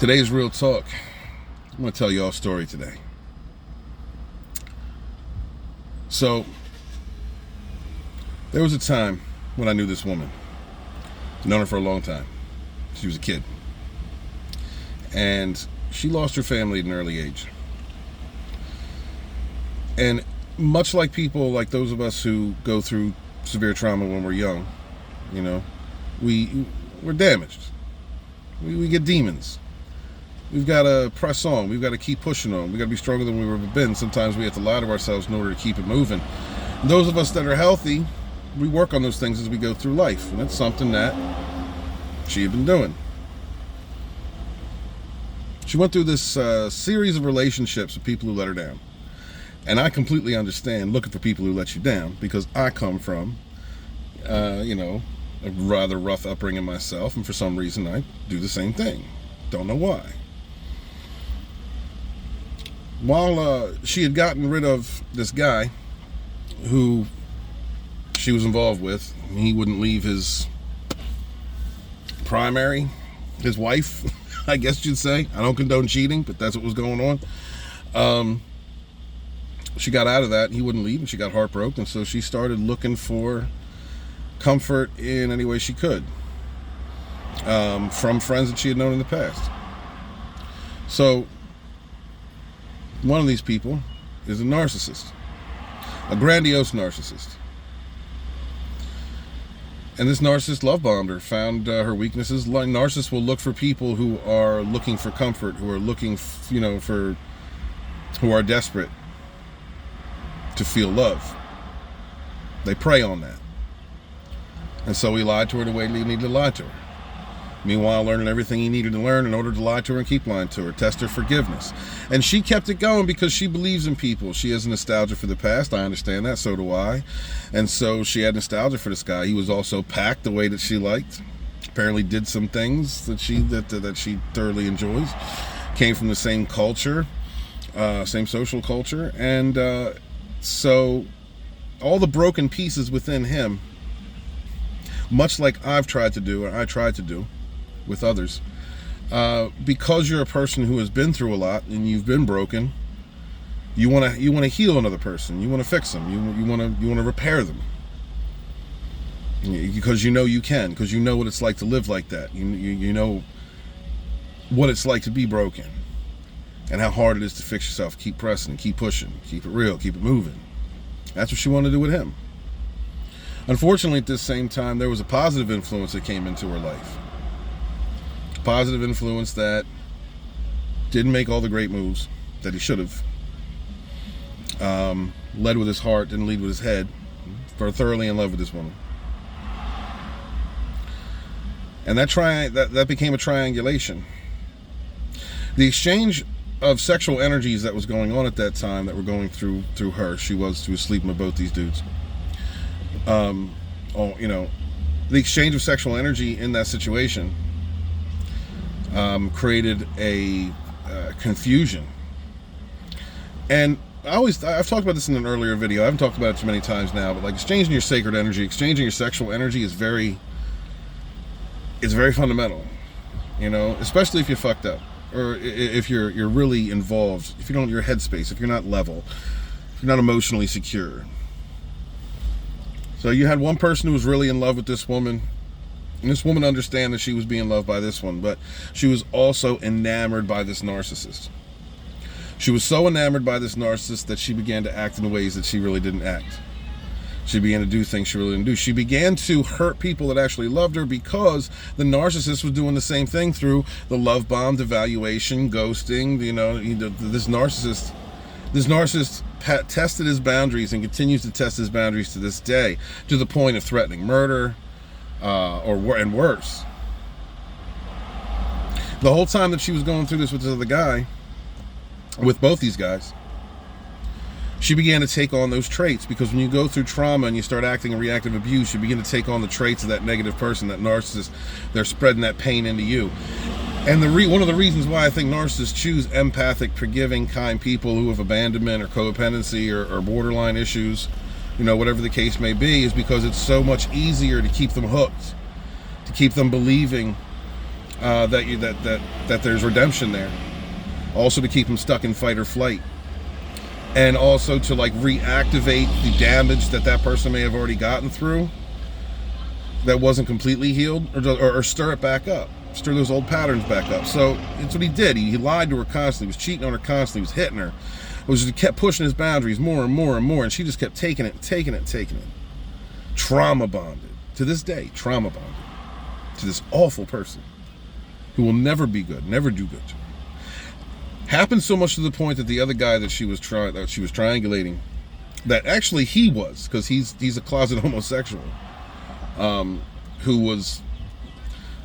Today's Real Talk. I'm going to tell you all a story today. So, there was a time when I knew this woman. I've known her for a long time. She was a kid. And she lost her family at an early age. And much like people, like those of us who go through severe trauma when we're young, you know, we're damaged. We get demons. We've got to press on. We've got to keep pushing on. We've got to be stronger than we've ever been. Sometimes we have to lie to ourselves in order to keep it moving. And those of us that are healthy, we work on those things as we go through life. And that's something that she had been doing. She went through this series of relationships with people who let her down. And I completely understand looking for people who let you down, because I come from, a rather rough upbringing myself. And for some reason, I do the same thing. Don't know why. While she had gotten rid of this guy who she was involved with, he wouldn't leave his his wife, I guess you'd say. I don't condone cheating, but that's what was going on. She got out of that, he wouldn't leave, and she got heartbroken, so she started looking for comfort in any way she could, from friends that she had known in the past. So, one of these people is a narcissist, a grandiose narcissist. And this narcissist love bombed her, found her weaknesses. Narcissists will look for people who are looking for comfort, who are looking, who are desperate to feel love. They prey on that. And so he lied to her the way he needed to lie to her. Meanwhile, learning everything he needed to learn in order to lie to her and keep lying to her, test her forgiveness. And she kept it going because she believes in people. She has nostalgia for the past. I understand that. So do I. And so she had nostalgia for this guy. He was also packed the way that she liked. Apparently did some things that she thoroughly enjoys. Came from the same culture, same social culture. And so all the broken pieces within him, much like I tried to do with others, because you're a person who has been through a lot and you've been broken, you want to heal another person, you want to fix them, you want to repair them, because you can, because you know what it's like to live like that. You know what it's like to be broken and how hard it is to fix yourself. Keep pressing, keep pushing, keep it real, keep it moving. That's what she wanted to do with him. Unfortunately, at this same time, there was a positive influence that came into her life. A positive influence that didn't make all the great moves that he should have. Led with his heart, didn't lead with his head. For thoroughly in love with this woman. And that became a triangulation. The exchange of sexual energies that was going on at that time, that were going through her, she was sleeping with both these dudes. The exchange of sexual energy in that situation created a confusion. And I've talked about this in an earlier video. I haven't talked about it too many times now, but like exchanging your sacred energy, exchanging your sexual energy is very fundamental, especially if you're fucked up, or if you're really involved, if you don't, your headspace, if you're not level, if you're not emotionally secure. So you had one person who was really in love with this woman, and this woman understood that she was being loved by this one, but she was also enamored by this narcissist. She was so enamored by this narcissist that she began to act in ways that she really didn't act. She began to do things she really didn't do. She began to hurt people that actually loved her, because the narcissist was doing the same thing through the love bomb, devaluation, ghosting. This narcissist tested his boundaries and continues to test his boundaries to this day, to the point of threatening murder, and worse. The whole time that she was going through this with this other guy, with both these guys, she began to take on those traits, because when you go through trauma and you start acting in reactive abuse, you begin to take on the traits of that negative person, that narcissist. They're spreading that pain into you. And one of the reasons why I think narcissists choose empathic, forgiving, kind people who have abandonment or codependency or borderline issues, whatever the case may be, is because it's so much easier to keep them hooked, to keep them believing that there's redemption there. Also to keep him stuck in fight or flight, and also to like reactivate the damage that person may have already gotten through that wasn't completely healed, or stir it back up, stir those old patterns back up. So it's what he did. He lied to her constantly, was cheating on her constantly, was hitting her, he kept pushing his boundaries more and more and more, and she just kept taking it. Trauma bonded to this day, trauma bonded to this awful person who will never be good, never do good. Happened so much to the point that the other guy that she was triangulating, that actually he was, because he's a closet homosexual, who was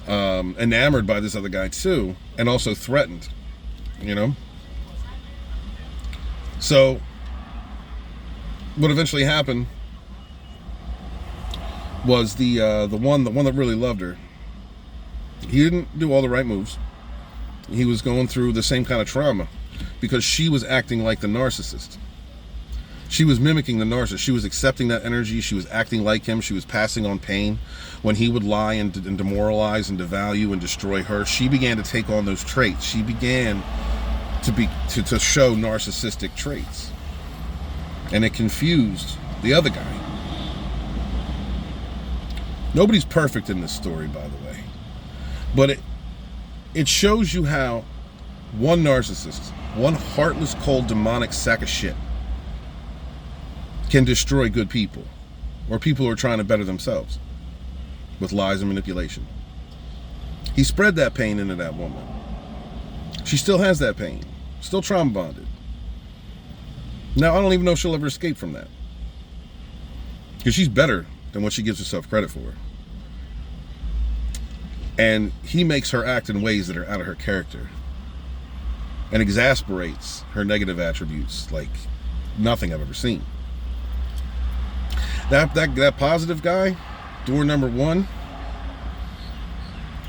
enamored by this other guy too, and also threatened, you know. So what eventually happened was the one that really loved her, he didn't do all the right moves. He was going through the same kind of trauma because she was acting like the narcissist. She was mimicking the narcissist. She was accepting that energy. She was acting like him. She was passing on pain. When he would lie and demoralize and devalue and destroy her, she began to take on those traits. She began to show narcissistic traits. And it confused the other guy. Nobody's perfect in this story, by the way. But it shows you how one narcissist, one heartless, cold, demonic sack of shit, can destroy good people, or people who are trying to better themselves with lies and manipulation. He spread that pain into that woman. She still has that pain, still trauma bonded. Now, I don't even know if she'll ever escape from that, because she's better than what she gives herself credit for. And he makes her act in ways that are out of her character and exasperates her negative attributes like nothing I've ever seen. That positive guy, door number one,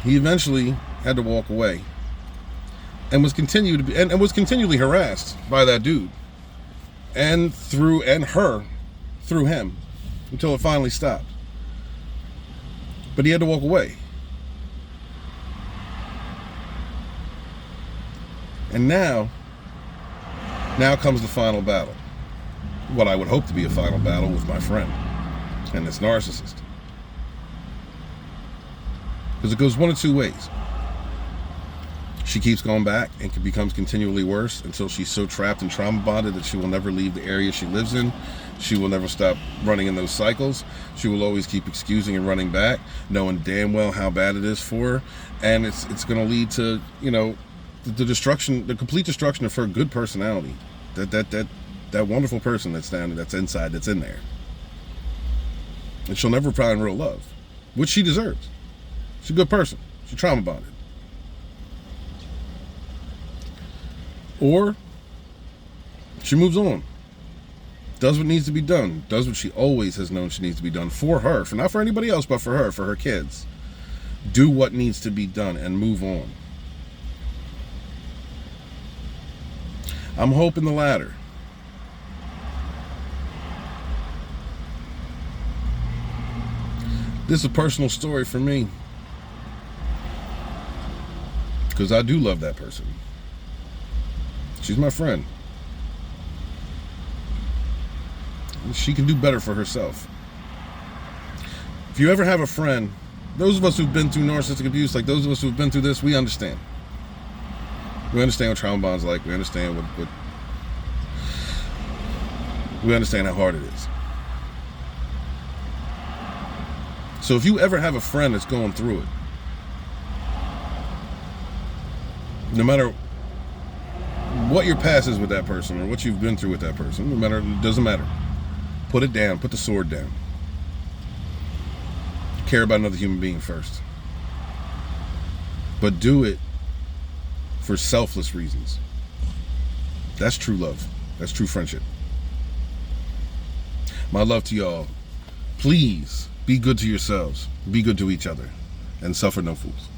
he eventually had to walk away and was continually harassed by that dude and through him until it finally stopped. But he had to walk away. And now comes the final battle. What I would hope to be a final battle with my friend and this narcissist. Because it goes one of two ways. She keeps going back and becomes continually worse until she's so trapped and trauma bonded that she will never leave the area she lives in. She will never stop running in those cycles. She will always keep excusing and running back, knowing damn well how bad it is for her. And it's going to lead to, you know, the complete destruction of her good personality, that wonderful person that's inside, that's in there. And she'll never find real love, which she deserves. She's a good person. She's trauma bonded. Or she moves on, does what needs to be done, does what she always has known she needs to be done for her, not for anybody else, but for her kids. Do what needs to be done and move on. I'm hoping the latter. This is a personal story for me, because I do love that person. She's my friend. She can do better for herself. If you ever have a friend, those of us who've been through narcissistic abuse, like those of us who've been through this, we understand. We understand what trauma bond's like. We understand we understand how hard it is. So if you ever have a friend that's going through it, no matter what your past is with that person or what you've been through with that person, it doesn't matter. Put it down. Put the sword down. Care about another human being first. But do it for selfless reasons. That's true love. That's true friendship. My love to y'all. Please be good to yourselves. Be good to each other. And suffer no fools.